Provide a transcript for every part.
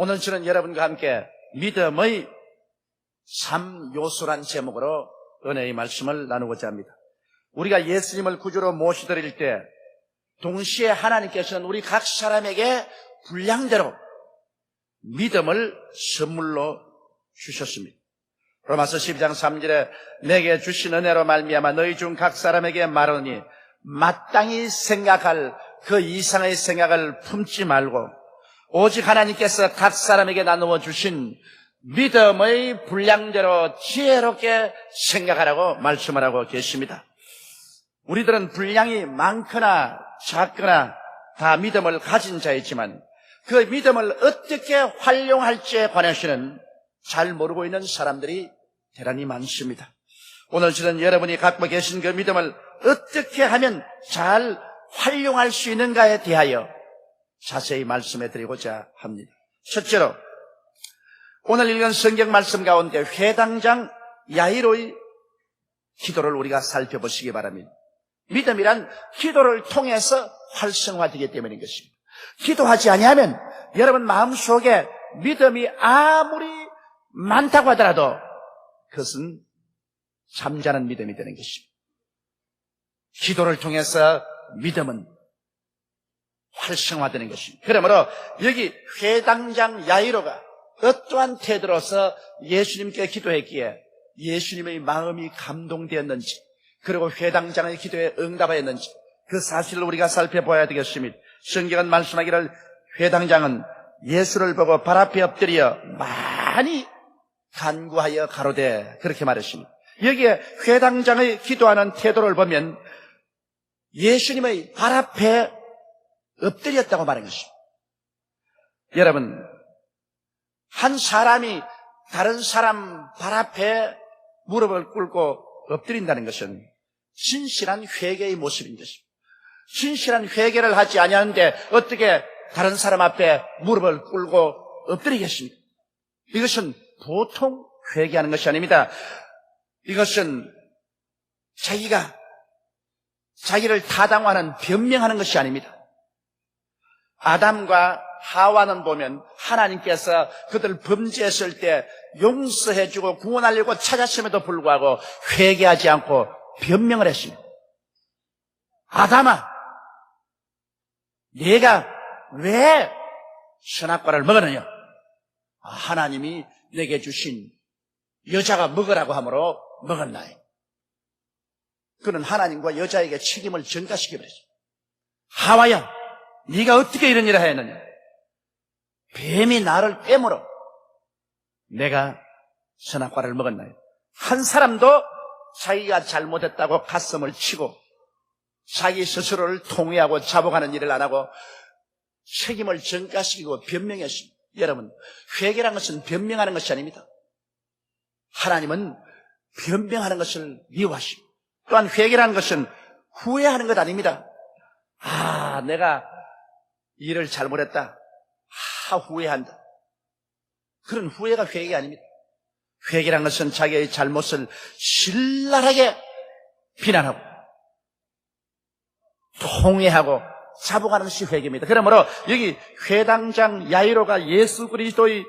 오늘 저는 여러분과 함께 믿음의 3요소란 제목으로 은혜의 말씀을 나누고자 합니다. 우리가 예수님을 구주로 모시드릴 때 동시에 하나님께서는 우리 각 사람에게 분량대로 믿음을 선물로 주셨습니다. 로마서 12장 3절에 내게 주신 은혜로 말미암아 너희 중 각 사람에게 말하니 마땅히 생각할 그 이상의 생각을 품지 말고 오직 하나님께서 각 사람에게 나누어 주신 믿음의 분량대로 지혜롭게 생각하라고 말씀을 하고 계십니다. 우리들은 분량이 많거나 작거나 다 믿음을 가진 자이지만 그 믿음을 어떻게 활용할지에 관해서는 잘 모르고 있는 사람들이 대단히 많습니다. 오늘 저는 여러분이 갖고 계신 그 믿음을 어떻게 하면 잘 활용할 수 있는가에 대하여 자세히 말씀해 드리고자 합니다. 첫째로 오늘 읽은 성경 말씀 가운데 회당장 야이로의 기도를 우리가 살펴보시기 바랍니다. 믿음이란 기도를 통해서 활성화되기 때문인 것입니다. 기도하지 아니하면 여러분 마음속에 믿음이 아무리 많다고 하더라도 그것은 잠자는 믿음이 되는 것입니다. 기도를 통해서 믿음은 활성화되는 것입니다. 그러므로 여기 회당장 야이로가 어떠한 태도로서 예수님께 기도했기에 예수님의 마음이 감동되었는지 그리고 회당장의 기도에 응답하였는지 그 사실을 우리가 살펴봐야 되겠습니다. 성경은 말씀하기를 회당장은 예수를 보고 발 앞에 엎드려 많이 간구하여 가로되 그렇게 말했습니다. 여기에 회당장의 기도하는 태도를 보면 예수님의 발 앞에 엎드렸다고 말한 것입니다. 여러분, 한 사람이 다른 사람 발 앞에 무릎을 꿇고 엎드린다는 것은 진실한 회개의 모습인 것입니다. 진실한 회개를 하지 아니하는데 어떻게 다른 사람 앞에 무릎을 꿇고 엎드리겠습니까? 이것은 보통 회개하는 것이 아닙니다. 이것은 자기를 타당화하는 변명하는 것이 아닙니다. 아담과 하와는 보면 하나님께서 그들 범죄했을 때 용서해주고 구원하려고 찾았음에도 불구하고 회개하지 않고 변명을 했습니다. 아담아, 네가 왜 선악과를 먹었느냐? 하나님이 내게 주신 여자가 먹으라고 하므로 먹었나이. 그는 하나님과 여자에게 책임을 전가시켜버렸습니다. 하와야, 네가 어떻게 이런 일을 하였느냐? 뱀이 나를 꿰물어 내가 선악과를 먹었나요? 한 사람도 자기가 잘못했다고 가슴을 치고 자기 스스로를 통회하고 자복하는 일을 안 하고 책임을 전가시키고 변명했습니다. 여러분, 회개란 것은 변명하는 것이 아닙니다. 하나님은 변명하는 것을 미워하시고 또한 회개라는 것은 후회하는 것 아닙니다. 내가 일을 잘못했다. 후회한다. 그런 후회가 회개가 아닙니다. 회개란 것은 자기의 잘못을 신랄하게 비난하고 통회하고 자복하는 것이 회개입니다. 그러므로 여기 회당장 야이로가 예수 그리스도의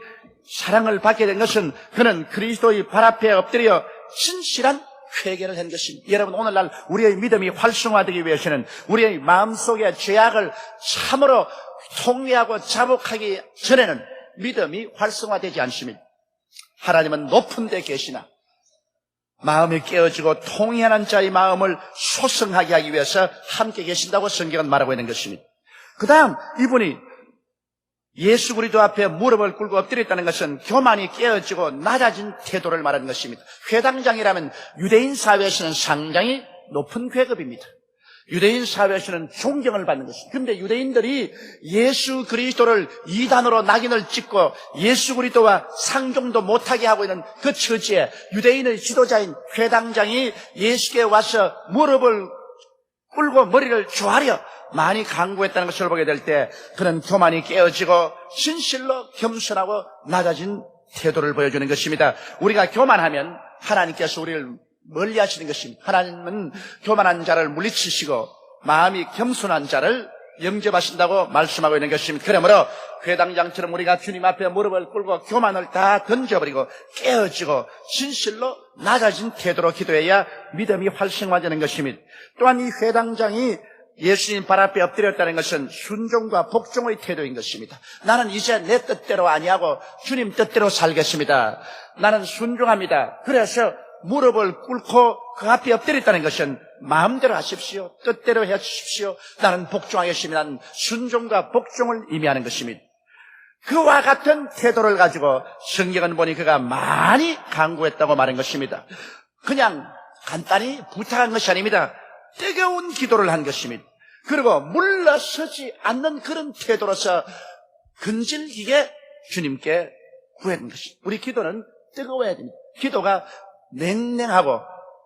사랑을 받게 된 것은 그는 그리스도의 발 앞에 엎드려 진실한 회개를 한 것입니다. 여러분, 오늘날 우리의 믿음이 활성화되기 위해서는 우리의 마음속의 죄악을 참으로 통회하고 자복하기 전에는 믿음이 활성화되지 않습니다. 하나님은 높은 데 계시나 마음이 깨어지고 통회하는 자의 마음을 소성하게 하기 위해서 함께 계신다고 성경은 말하고 있는 것입니다. 그 다음 이분이 예수 그리스도 앞에 무릎을 꿇고 엎드렸다는 것은 교만이 깨어지고 낮아진 태도를 말하는 것입니다. 회당장이라면 유대인 사회에서는 상당히 높은 계급입니다. 유대인 사회에서는 존경을 받는 것입니다. 그런데 유대인들이 예수 그리스도를 이단으로 낙인을 찍고 예수 그리스도와 상종도 못하게 하고 있는 그 처지에 유대인의 지도자인 회당장이 예수께 와서 무릎을 꿇고 머리를 조아려 많이 간구했다는 것을 보게 될 때 그는 교만이 깨어지고 진실로 겸손하고 낮아진 태도를 보여주는 것입니다. 우리가 교만하면 하나님께서 우리를 멀리 하시는 것입니다. 하나님은 교만한 자를 물리치시고 마음이 겸손한 자를 영접하신다고 말씀하고 있는 것입니다. 그러므로 회당장처럼 우리가 주님 앞에 무릎을 꿇고 교만을 다 던져버리고 깨어지고 진실로 낮아진 태도로 기도해야 믿음이 활성화되는 것입니다. 또한 이 회당장이 예수님 발 앞에 엎드렸다는 것은 순종과 복종의 태도인 것입니다. 나는 이제 내 뜻대로 아니하고 주님 뜻대로 살겠습니다. 나는 순종합니다. 그래서 무릎을 꿇고 그 앞에 엎드렸다는 것은 마음대로 하십시오. 뜻대로 해 주십시오. 나는 복종하겠습니다. 나는 순종과 복종을 의미하는 것입니다. 그와 같은 태도를 가지고 성경은 보니 그가 많이 간구했다고 말한 것입니다. 그냥 간단히 부탁한 것이 아닙니다. 뜨거운 기도를 한 것입니다. 그리고 물러서지 않는 그런 태도로서 근질기게 주님께 구했던 것입니다. 우리 기도는 뜨거워야 됩니다. 기도가 냉랭하고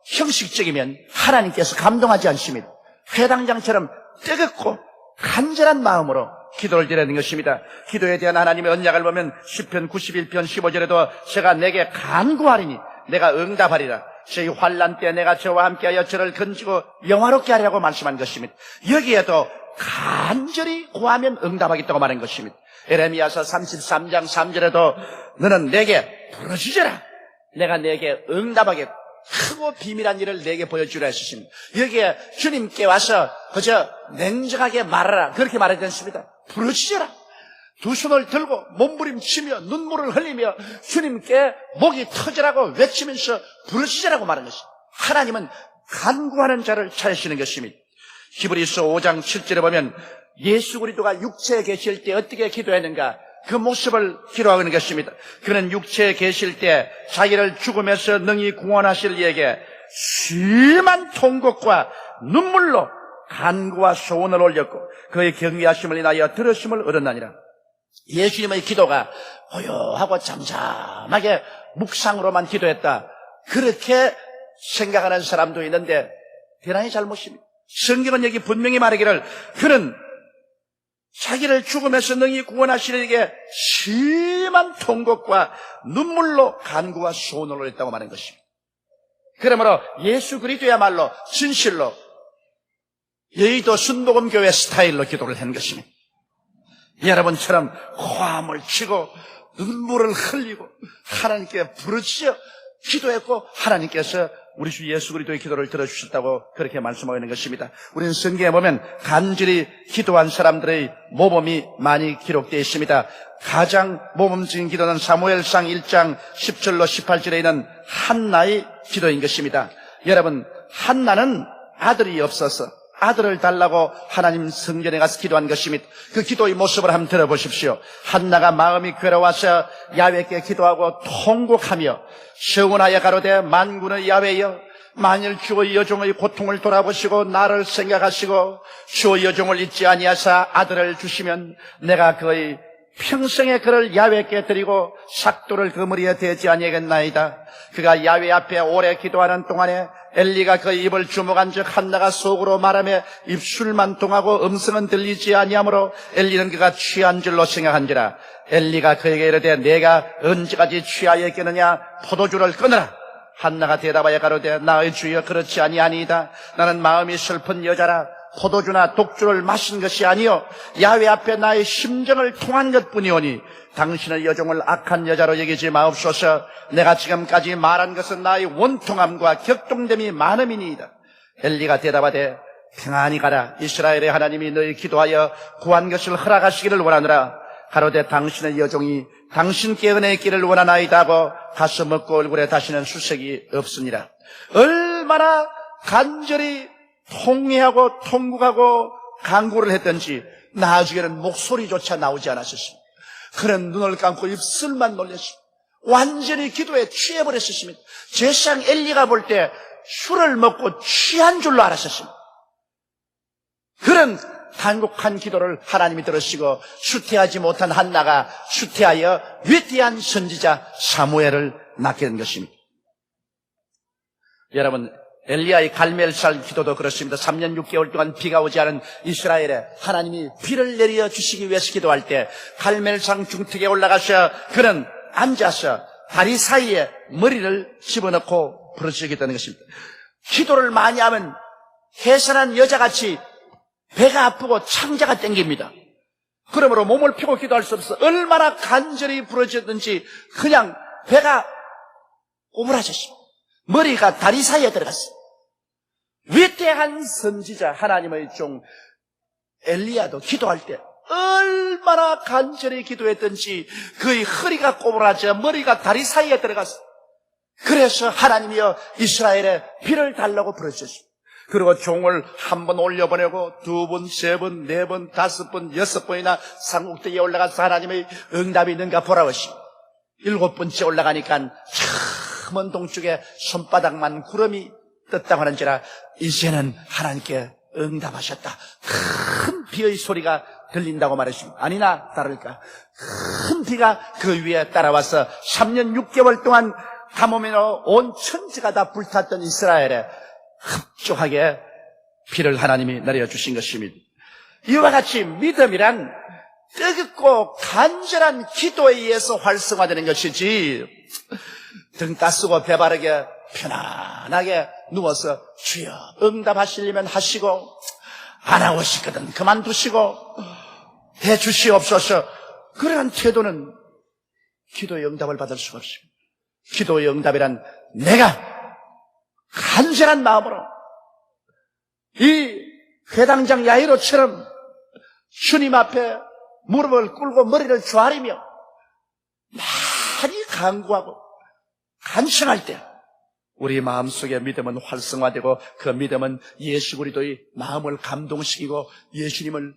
형식적이면 하나님께서 감동하지 않습니다. 회당장처럼 뜨겁고 간절한 마음으로 기도를 드리는 것입니다. 기도에 대한 하나님의 언약을 보면 시편 91편 15절에도 제가 내게 간구하리니 내가 응답하리라. 저희 환난 때 내가 저와 함께하여 저를 건지고 영화롭게 하리라고 말씀한 것입니다. 여기에도 간절히 구하면 응답하겠다고 말한 것입니다. 에레미야서 33장 3절에도 너는 내게 부르짖어라. 내가 내게 응답하겠고 크고 비밀한 일을 내게 보여주라 했습니다. 여기에 주님께 와서 그저 냉정하게 말하라 그렇게 말하지 않습니다. 부르짖어라. 두 손을 들고 몸부림치며 눈물을 흘리며 주님께 목이 터지라고 외치면서 부르짖으라고 말하는 것입니다. 하나님은 간구하는 자를 찾으시는 것입니다. 히브리서 5장 7절에 보면 예수 그리스도가 육체에 계실 때 어떻게 기도했는가 그 모습을 기록하고 있는 것입니다. 그는 육체에 계실 때 자기를 죽음에서 능히 구원하실 이에게 심한 통곡과 눈물로 간구와 소원을 올렸고 그의 경외하심을 인하여 들으심을 얻었나니라. 예수님의 기도가 고요하고 잠잠하게 묵상으로만 기도했다. 그렇게 생각하는 사람도 있는데 대단히 잘못입니다. 성경은 여기 분명히 말하기를 그는 자기를 죽음에서 능히 구원하시려게 심한 통곡과 눈물로 간구와 소원을 올렸다고 말한 것입니다. 그러므로 예수 그리스도야말로 진실로 여의도 순복음교회 스타일로 기도를 한 것입니다. 여러분처럼 호함을 치고 눈물을 흘리고 하나님께 부르짖어 기도했고 하나님께서 우리 주 예수 그리스도의 기도를 들어주셨다고 그렇게 말씀하고 있는 것입니다. 우리는 성경에 보면 간절히 기도한 사람들의 모범이 많이 기록되어 있습니다. 가장 모범적인 기도는 사무엘상 1장 10절로 18절에 있는 한나의 기도인 것입니다. 여러분, 한나는 아들이 없어서 아들을 달라고 하나님 성전에 가서 기도한 것입니다. 그 기도의 모습을 한번 들어보십시오. 한나가 마음이 괴로워서 야훼께 기도하고 통곡하며 서원하여 가로되 만군의 야훼여 만일 주의 여종의 고통을 돌아보시고 나를 생각하시고 주의 여종을 잊지 아니하사 아들을 주시면 내가 그의 평생에 그를 야훼께 드리고 삭도를 그 머리에 대지 아니하겠나이다. 그가 야훼 앞에 오래 기도하는 동안에 엘리가 그 입을 주목한즉 한나가 속으로 말하며 입술만 동하고 음성은 들리지 아니하므로 엘리는 그가 취한 줄로 생각한지라. 엘리가 그에게 이르되 내가 언제까지 취하여 있겠느냐 포도주를 끊으라. 한나가 대답하여 가로되 나의 주여 그렇지 아니하니이다. 나는 마음이 슬픈 여자라 포도주나 독주를 마신 것이 아니요 야훼 앞에 나의 심정을 통한 것뿐이오니 당신의 여종을 악한 여자로 여기지 마옵소서. 내가 지금까지 말한 것은 나의 원통함과 격동됨이 많음이니이다. 엘리가 대답하되 평안히 가라. 이스라엘의 하나님이 너희 기도하여 구한 것을 허락하시기를 원하노라. 가로되 당신의 여종이 당신께 은혜의 길을 원하나이다 하고 가서 먹고 얼굴에 다시는 수색이 없으니라. 얼마나 간절히 통회하고 통곡하고 간구를 했던지 나중에는 목소리조차 나오지 않았었습니다. 그는 눈을 감고 입술만 놀렸습니다. 완전히 기도에 취해버렸었습니다. 제상 엘리가 볼 때 술을 먹고 취한 줄로 알았었습니다. 그런 간곡한 기도를 하나님이 들으시고 수태하지 못한 한나가 수태하여 위대한 선지자 사무엘을 낳게 된 것입니다. 여러분, 엘리야의 갈멜살 기도도 그렇습니다. 3년 6개월 동안 비가 오지 않은 이스라엘에 하나님이 비를 내려 주시기 위해서 기도할 때 갈멜산 중턱에 올라가서 그는 앉아서 다리 사이에 머리를 집어넣고 부르짖게 되는 것입니다. 기도를 많이 하면 해산한 여자같이 배가 아프고 창자가 땡깁니다. 그러므로 몸을 펴고 기도할 수 없어. 얼마나 간절히 부러졌든지 그냥 배가 오므라졌습니다. 머리가 다리 사이에 들어갔어요. 위대한 선지자 하나님의 종 엘리야도 기도할 때 얼마나 간절히 기도했든지 그의 허리가 꼬부라져 머리가 다리 사이에 들어갔어요. 그래서 하나님이여 이스라엘에 비를 달라고 부르셨습니다. 그리고 종을 한 번 올려보내고 두 번, 세 번, 네 번, 다섯 번, 여섯 번이나 삼국대에 올라가서 하나님의 응답이 있는가 보라오시고 7번째 올라가니까 먼 동쪽에 손바닥만 구름이 떴다고 하는지라 이제는 하나님께 응답하셨다. 큰 비의 소리가 들린다고 말했습니다. 아니나 다를까 큰 비가 그 위에 따라와서 3년 6개월 동안 가뭄으로 온 천지가 다 불탔던 이스라엘에 흡족하게 비를 하나님이 내려주신 것입니다. 이와 같이 믿음이란 뜨겁고 간절한 기도에 의해서 활성화되는 것이지 등 따쓰고 배바르게 편안하게 누워서 주여 응답하시려면 하시고 안 하고 싶거든 그만두시고 해주시옵소서 그러한 태도는 기도의 응답을 받을 수가 없습니다. 기도의 응답이란 내가 간절한 마음으로 이 회당장 야이로처럼 주님 앞에 무릎을 꿇고 머리를 조아리며 많이 간구하고 간청할 때 우리 마음속에 믿음은 활성화되고 그 믿음은 예수 그리스도의 마음을 감동시키고 예수님을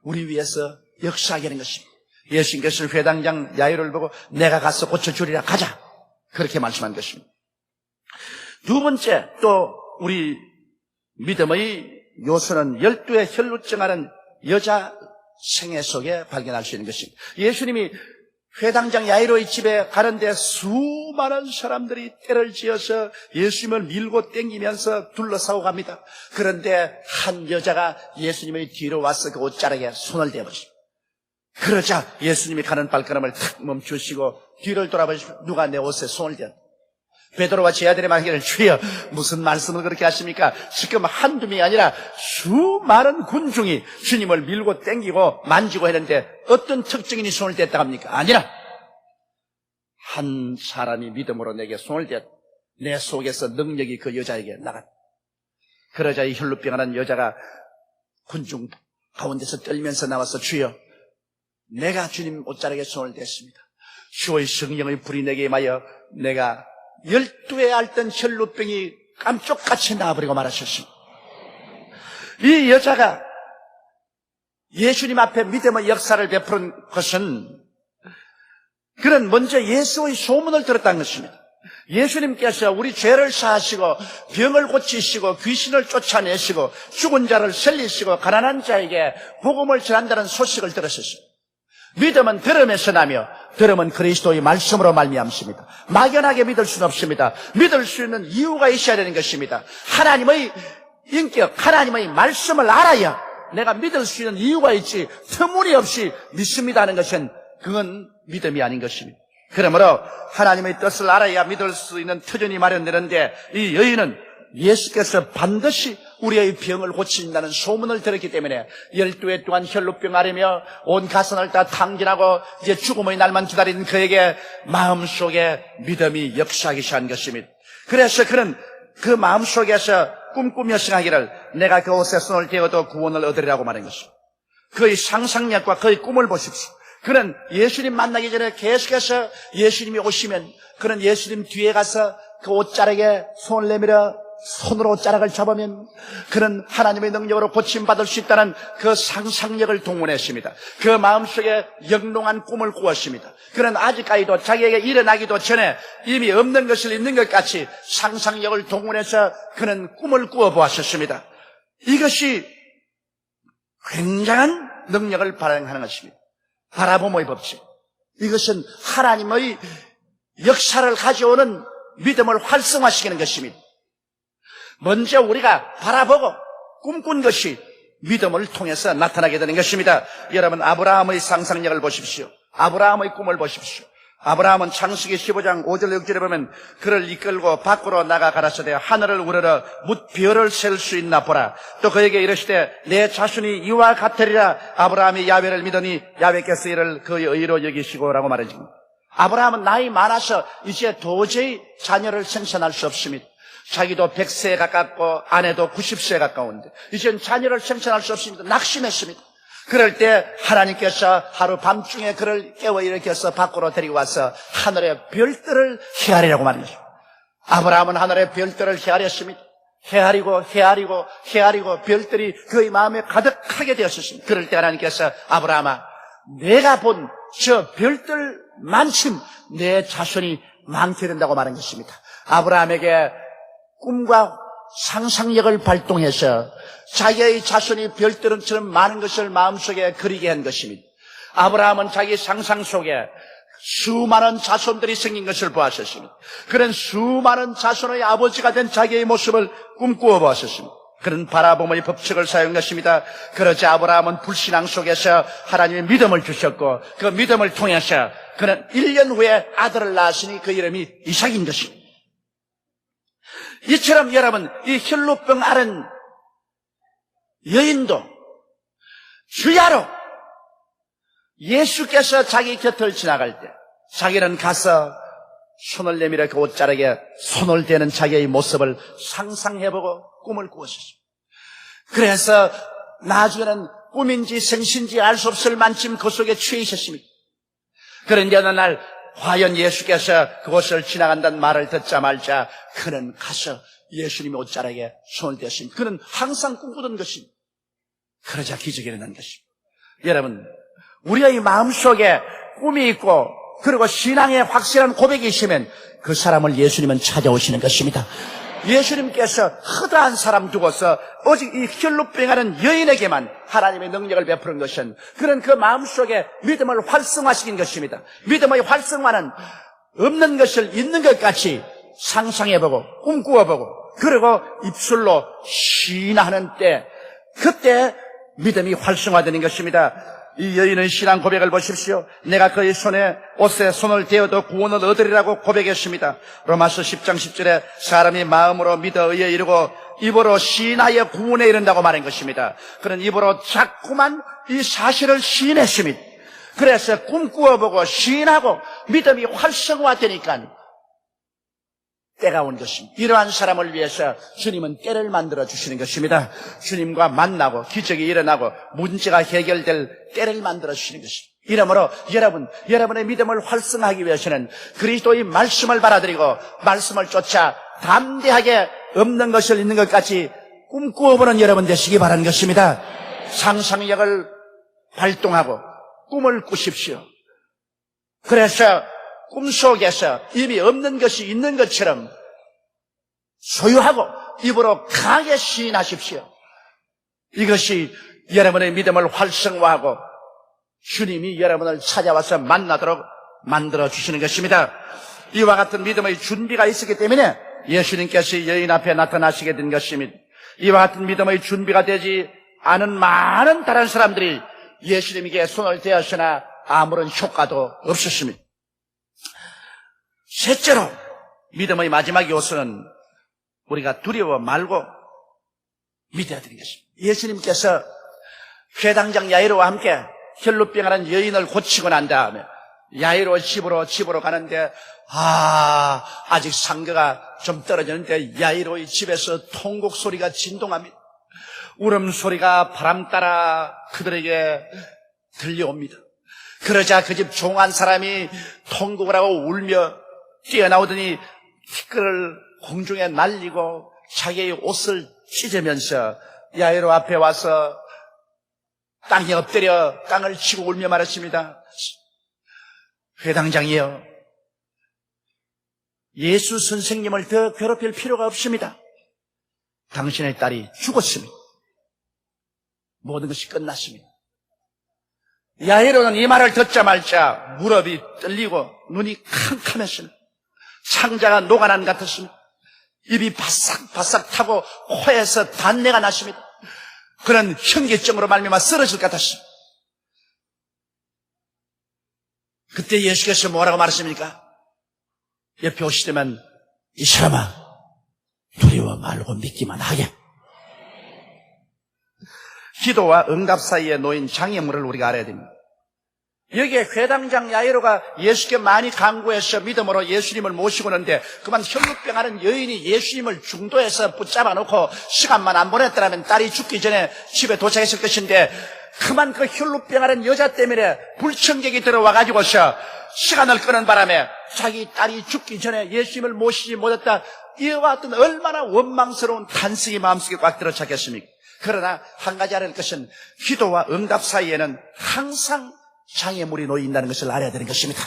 우리 위해서 역사하게 하는 것입니다. 예수님께서 회당장 야이로를 보고 내가 가서 고쳐주리라 가자 그렇게 말씀한 것입니다. 두 번째 또 우리 믿음의 요소는 12의 혈루증하는 여자 생애 속에 발견할 수 있는 것입니다. 예수님이 회당장 야이로의 집에 가는데 수많은 사람들이 떼를 지어서 예수님을 밀고 땡기면서 둘러싸고 갑니다. 그런데 한 여자가 예수님의 뒤로 와서 그 옷자락에 손을 대버립니다. 그러자 예수님이 가는 발걸음을 탁 멈추시고 뒤를 돌아보시고 누가 내 옷에 손을 대었다. 베드로와 제 아들이 말하기를 주여 무슨 말씀을 그렇게 하십니까? 지금 한두 명이 아니라 수많은 군중이 주님을 밀고 땡기고 만지고 했는데 어떤 특정인이 손을 댔다 합니까? 아니라 한 사람이 믿음으로 내게 손을 댔다. 내 속에서 능력이 그 여자에게 나갔다. 그러자 이 혈루병하는 여자가 군중 가운데서 떨면서 나와서 주여 내가 주님 옷자락에 손을 댔습니다. 주의 성령의 불이 내게 임하여 내가 12에 앓던 혈루병이 깜짝같이 나와버리고 말하셨습니다. 이 여자가 예수님 앞에 믿음의 역사를 베푸는 것은 그는 먼저 예수의 소문을 들었다는 것입니다. 예수님께서 우리 죄를 사하시고 병을 고치시고 귀신을 쫓아내시고 죽은 자를 살리시고 가난한 자에게 복음을 전한다는 소식을 들었었어요. 믿음은 들음에서 나며 들음은 그리스도의 말씀으로 말미암습니다. 막연하게 믿을 수는 없습니다. 믿을 수 있는 이유가 있어야 되는 것입니다. 하나님의 인격, 하나님의 말씀을 알아야 내가 믿을 수 있는 이유가 있지 터무니없이 믿습니다 하는 것은 그건 믿음이 아닌 것입니다. 그러므로 하나님의 뜻을 알아야 믿을 수 있는 터전이 마련되는데 이 여인은 예수께서 반드시 우리의 병을 고친다는 소문을 들었기 때문에 12해 동안 혈루병 앓으며 온 가선을 다 탕진하고 이제 죽음의 날만 기다린 그에게 마음속에 믿음이 역사하기 시작한 것입니다. 그래서 그는 그 마음속에서 꿈꾸며 생각하기를 내가 그 옷에 손을 대어도 구원을 얻으리라고 말한 것입니다. 그의 상상력과 그의 꿈을 보십시오. 그는 예수님 만나기 전에 계속해서 예수님이 오시면 그는 예수님 뒤에 가서 그 옷자락에 손을 내밀어 손으로 옷자락을 잡으면 그는 하나님의 능력으로 고침받을 수 있다는 그 상상력을 동원했습니다. 그 마음속에 영롱한 꿈을 꾸었습니다. 그는 아직까지도 자기에게 일어나기도 전에 이미 없는 것을 있는 것 같이 상상력을 동원해서 그는 꿈을 꾸어보았었습니다. 이것이 굉장한 능력을 발휘하는 것입니다. 바라봄의 법칙. 이것은 하나님의 역사를 가져오는 믿음을 활성화시키는 것입니다. 먼저 우리가 바라보고 꿈꾼 것이 믿음을 통해서 나타나게 되는 것입니다. 여러분 아브라함의 상상력을 보십시오. 아브라함의 꿈을 보십시오. 아브라함은 창세기 15장 5절 6절에 보면 그를 이끌고 밖으로 나가 가라사대 하늘을 우러러 뭇 별을 셀 수 있나 보라. 또 그에게 이르시되 내 자손이 이와 같으리라. 아브라함이 야훼를 믿으니 야훼께서 이를 그의 의로 여기시고라고 말해줍니다. 아브라함은 나이 많아서 이제 도저히 자녀를 생산할 수 없습니다. 자기도 100세에 가깝고 아내도 90세에 가까운데 이제는 자녀를 생산할 수 없습니다. 낙심했습니다. 그럴 때 하나님께서 하루 밤중에 그를 깨워 일으켜서 밖으로 데리고 와서 하늘의 별들을 헤아리라고 말한 것입니다. 아브라함은 하늘의 별들을 헤아렸습니다. 헤아리고 별들이 그의 마음에 가득하게 되었습니다. 그럴 때 하나님께서 아브라함아, 내가 본 저 별들만큼 내 자손이 많게 된다고 말한 것입니다. 아브라함에게 꿈과 상상력을 발동해서 자기의 자손이 별들처럼 많은 것을 마음속에 그리게 한 것입니다. 아브라함은 자기 상상 속에 수많은 자손들이 생긴 것을 보았었습니다. 그런 수많은 자손의 아버지가 된 자기의 모습을 꿈꾸어 보았었습니다. 그런 바라봄의 법칙을 사용했습니다. 그러자 아브라함은 불신앙 속에서 하나님의 믿음을 주셨고 그 믿음을 통해서 그는 1년 후에 아들을 낳았으니 그 이름이 이삭인 것입니다. 이처럼 여러분, 이 혈루병 앓은 여인도 주야로 예수께서 자기 곁을 지나갈 때 자기는 가서 손을 내밀어 그 옷자락에 손을 대는 자기의 모습을 상상해보고 꿈을 꾸었습니다. 그래서 나중에는 꿈인지 생신지 알 수 없을 만큼 그 속에 취해 있었습니다. 그런데 어느 날 과연 예수께서 그곳을 지나간다는 말을 듣자 말자 그는 가서 예수님의 옷자락에 손을 댔습니다. 그는 항상 꿈꾸던 것입니다. 그러자 기적이 일어난 것입니다. 여러분, 우리의 마음속에 꿈이 있고 그리고 신앙의 확실한 고백이 있으면 그 사람을 예수님은 찾아오시는 것입니다. 예수님께서 허다한 사람 두고서 오직 이 혈루병하는 여인에게만 하나님의 능력을 베푸는 것은 그는 그 마음속에 믿음을 활성화시킨 것입니다. 믿음의 활성화는 없는 것을 있는 것 같이 상상해보고 꿈꾸어보고 그리고 입술로 시인하는 때 그때 믿음이 활성화되는 것입니다. 이 여인의 신앙 고백을 보십시오. 내가 그의 옷에 손을 대어도 구원을 얻으리라고 고백했습니다. 로마서 10장 10절에 사람이 마음으로 믿어 의에 이르고 입으로 시인하여 구원에 이른다고 말한 것입니다. 그런 입으로 자꾸만 이 사실을 시인했습니다. 그래서 꿈꾸어보고 시인하고 믿음이 활성화되니까 때가 온 것입니다. 이러한 사람을 위해서 주님은 때를 만들어 주시는 것입니다. 주님과 만나고 기적이 일어나고 문제가 해결될 때를 만들어 주시는 것입니다. 이러므로 여러분의 믿음을 활성화하기 위해서는 그리스도의 말씀을 받아들이고 말씀을 쫓아 담대하게 없는 것을 있는 것 같이 꿈꾸어보는 여러분 되시기 바라는 것입니다. 상상력을 발동하고 꿈을 꾸십시오. 그래서 꿈속에서 이미 없는 것이 있는 것처럼 소유하고 입으로 강하게 시인하십시오. 이것이 여러분의 믿음을 활성화하고 주님이 여러분을 찾아와서 만나도록 만들어주시는 것입니다. 이와 같은 믿음의 준비가 있었기 때문에 예수님께서 여인 앞에 나타나시게 된 것입니다. 이와 같은 믿음의 준비가 되지 않은 많은 다른 사람들이 예수님에게 손을 대었으나 아무런 효과도 없었습니다. 셋째로 믿음의 마지막 요소는 우리가 두려워 말고 믿어야 되는 것입니다. 예수님께서 회당장 야이로와 함께 혈루병하는 여인을 고치고 난 다음에 야이로 집으로 가는데 아직 상가가 좀 떨어지는데 야이로의 집에서 통곡 소리가 진동합니다. 울음소리가 바람 따라 그들에게 들려옵니다. 그러자 그 집 종 한 사람이 통곡을 하고 울며 뛰어나오더니 티끌을 공중에 날리고 자기의 옷을 찢으면서 야이로 앞에 와서 땅에 엎드려 땅을 치고 울며 말했습니다. 회당장이여, 예수 선생님을 더 괴롭힐 필요가 없습니다. 당신의 딸이 죽었습니다. 모든 것이 끝났습니다. 야이로는 이 말을 듣자마자 무릎이 떨리고 눈이 캄캄했습니다. 창자가 녹아난 같았습니다. 입이 바싹바싹 타고 코에서 단내가 났습니다. 그런 현기증으로 말미암아 쓰러질 것 같았습니다. 그때 예수께서 뭐라고 말했습니까? 옆에 오시려면 이 사람아 두려워 말고 믿기만 하게. 기도와 응답 사이에 놓인 장애물을 우리가 알아야 됩니다. 여기에 회당장 야이로가 예수께 많이 간구해서 믿음으로 예수님을 모시고 오는데 그만 혈루병하는 여인이 예수님을 중도에서 붙잡아 놓고 시간만 안 보냈더라면 딸이 죽기 전에 집에 도착했을 것인데 그만 그 혈루병하는 여자 때문에 불청객이 들어와가지고서 시간을 끄는 바람에 자기 딸이 죽기 전에 예수님을 모시지 못했다. 이와 같은 얼마나 원망스러운 탄식이 마음속에 꽉 들어찼겠습니까? 그러나 한 가지 알아야 할 것은 기도와 응답 사이에는 항상 장애물이 놓인다는 것을 알아야 되는 것입니다.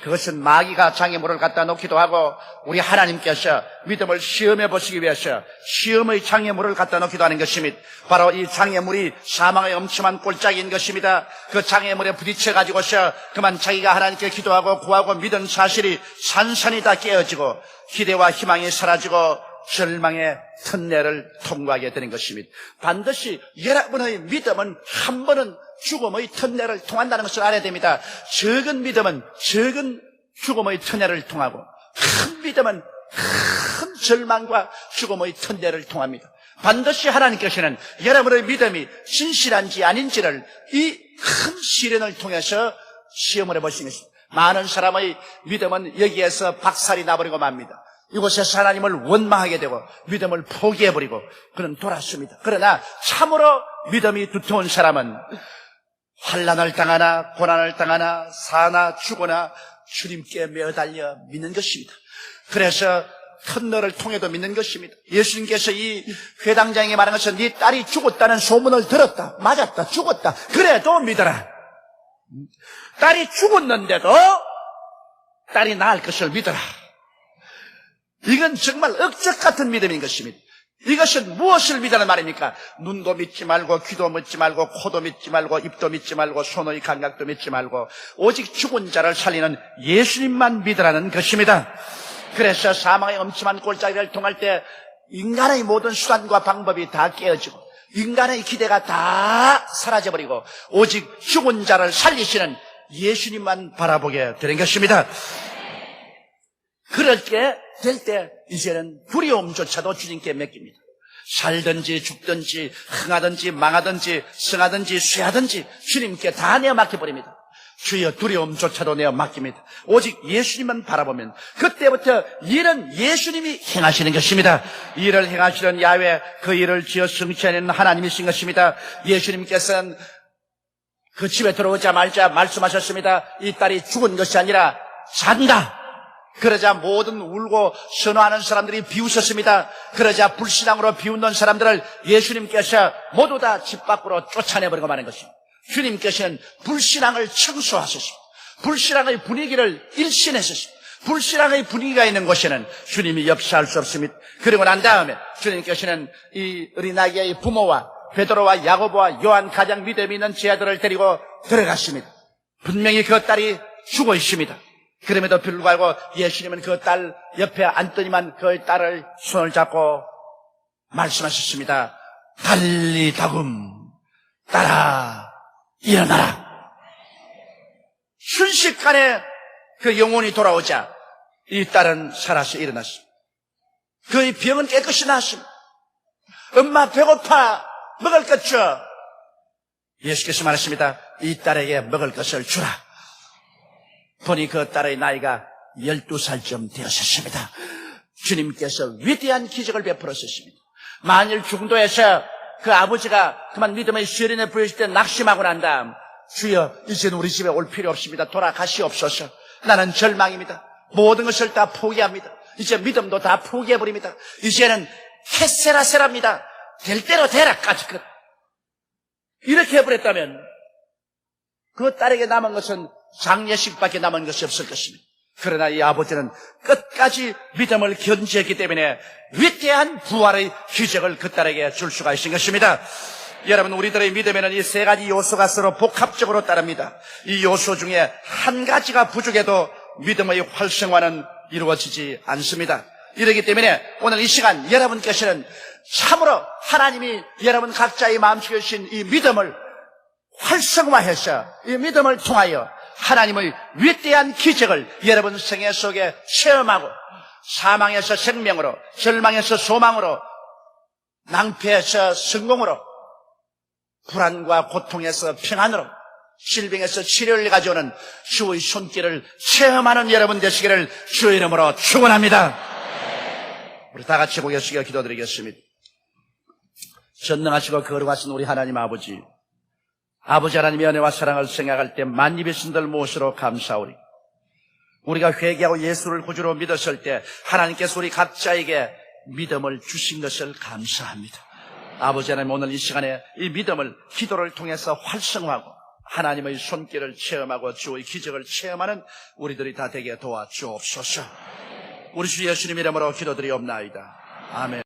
그것은 마귀가 장애물을 갖다 놓기도 하고 우리 하나님께서 믿음을 시험해 보시기 위해서 시험의 장애물을 갖다 놓기도 하는 것입니다. 바로 이 장애물이 사망의 엄침한 꼴짝인 것입니다. 그 장애물에 부딪혀 가지고서 그만 자기가 하나님께 기도하고 구하고 믿은 사실이 산산이 다 깨어지고 기대와 희망이 사라지고 절망의 턴내를 통과하게 되는 것입니다. 반드시 여러분의 믿음은 한 번은 죽음의 턴내를 통한다는 것을 알아야 됩니다. 적은 믿음은 적은 죽음의 턴내를 통하고 큰 믿음은 큰 절망과 죽음의 턴내를 통합니다. 반드시 하나님께서는 여러분의 믿음이 진실한지 아닌지를 이 큰 시련을 통해서 시험을 해보시는 것입니다. 많은 사람의 믿음은 여기에서 박살이 나버리고 맙니다. 이곳에서 하나님을 원망하게 되고 믿음을 포기해버리고 그는 돌아섭니다. 그러나 참으로 믿음이 두터운 사람은 환난을 당하나 고난을 당하나 사나 죽거나 주님께 매달려 믿는 것입니다. 그래서 터널을 통해도 믿는 것입니다. 예수님께서 이 회당장에게 말한 것은 네 딸이 죽었다는 소문을 들었다. 맞았다. 죽었다. 그래도 믿어라. 딸이 죽었는데도 딸이 나을 것을 믿어라. 이건 정말 억적 같은 믿음인 것입니다. 이것은 무엇을 믿으라는 말입니까? 눈도 믿지 말고 귀도 믿지 말고 코도 믿지 말고 입도 믿지 말고 손의 감각도 믿지 말고 오직 죽은 자를 살리는 예수님만 믿으라는 것입니다. 그래서 사망의 엄침한 꼴짜기를 통할 때 인간의 모든 수단과 방법이 다 깨어지고 인간의 기대가 다 사라져버리고 오직 죽은 자를 살리시는 예수님만 바라보게 되는 것입니다. 그렇게 될 때 이제는 두려움조차도 주님께 맡깁니다. 살든지 죽든지 흥하든지 망하든지 성하든지 쇠하든지 주님께 다 내어 맡겨버립니다. 주여 두려움조차도 내어 맡깁니다. 오직 예수님만 바라보면 그때부터 일은 예수님이 행하시는 것입니다. 일을 행하시는 야훼, 그 일을 지어 성취하는 하나님이신 것입니다. 예수님께서는 그 집에 들어오자마자 말씀하셨습니다. 이 딸이 죽은 것이 아니라 산다. 그러자 모든 울고 선호하는 사람들이 비웃었습니다. 그러자 불신앙으로 비웃는 사람들을 예수님께서 모두 다 집 밖으로 쫓아내버리고 마는 것입니다. 주님께서는 불신앙을 청소하셨습니다. 불신앙의 분위기를 일신했었습니다. 불신앙의 분위기가 있는 곳에는 주님이 역사할 수 없습니다. 그리고 난 다음에 주님께서는 이 어린아기의 부모와 베드로와 야고보와 요한 가장 믿음이 있는 제 아들을 데리고 들어갔습니다. 분명히 그 딸이 죽어 있습니다. 그럼에도 불구하고 예수님은 그 딸 옆에 앉더니만 그 딸을 손을 잡고 말씀하셨습니다. 달리다금 딸아 일어나라. 순식간에 그 영혼이 돌아오자 이 딸은 살아서 일어났습니다. 그의 병은 깨끗이 나았습니다. 엄마 배고파 먹을 것 줘. 예수께서 말하십니다. 이 딸에게 먹을 것을 주라. 보니 그 딸의 나이가 12살쯤 되었습니다. 주님께서 위대한 기적을 베풀었습니다. 만일 중도에서 그 아버지가 그만 믿음의 시련에 부여질 때 낙심하고 난 다음 주여 이제는 우리 집에 올 필요 없습니다. 돌아가시옵소서. 나는 절망입니다. 모든 것을 다 포기합니다. 이제 믿음도 다 포기해버립니다. 이제는 헤세라세랍니다. 될 대로 되라까지 끝. 이렇게 해버렸다면 그 딸에게 남은 것은 장례식밖에 남은 것이 없을 것입니다. 그러나 이 아버지는 끝까지 믿음을 견지했기 때문에 위대한 부활의 기적을 그 딸에게 줄 수가 있는 것입니다. 여러분, 우리들의 믿음에는 이 세 가지 요소가 서로 복합적으로 따릅니다. 이 요소 중에 한 가지가 부족해도 믿음의 활성화는 이루어지지 않습니다. 이렇기 때문에 오늘 이 시간 여러분께서는 참으로 하나님이 여러분 각자의 마음속에 주신 이 믿음을 활성화해서 이 믿음을 통하여 하나님의 위대한 기적을 여러분 생애 속에 체험하고 사망에서 생명으로, 절망에서 소망으로, 낭패에서 성공으로, 불안과 고통에서 평안으로, 질병에서 치료를 가져오는 주의 손길을 체험하는 여러분 되시기를 주의 이름으로 축원합니다. 우리 다 같이 고개 숙여 기도드리겠습니다. 전능하시고 거룩하신 우리 하나님 아버지, 아버지 하나님의 은혜와 사랑을 생각할 때 만입의 신들 무엇으로 감사오리. 우리가 회개하고 예수를 구주로 믿었을 때 하나님께서 우리 각자에게 믿음을 주신 것을 감사합니다. 아버지 하나님, 오늘 이 시간에 이 믿음을 기도를 통해서 활성화하고 하나님의 손길을 체험하고 주의 기적을 체험하는 우리들이 다 되게 도와주옵소서. 우리 주 예수님 이름으로 기도드리옵나이다. 아멘.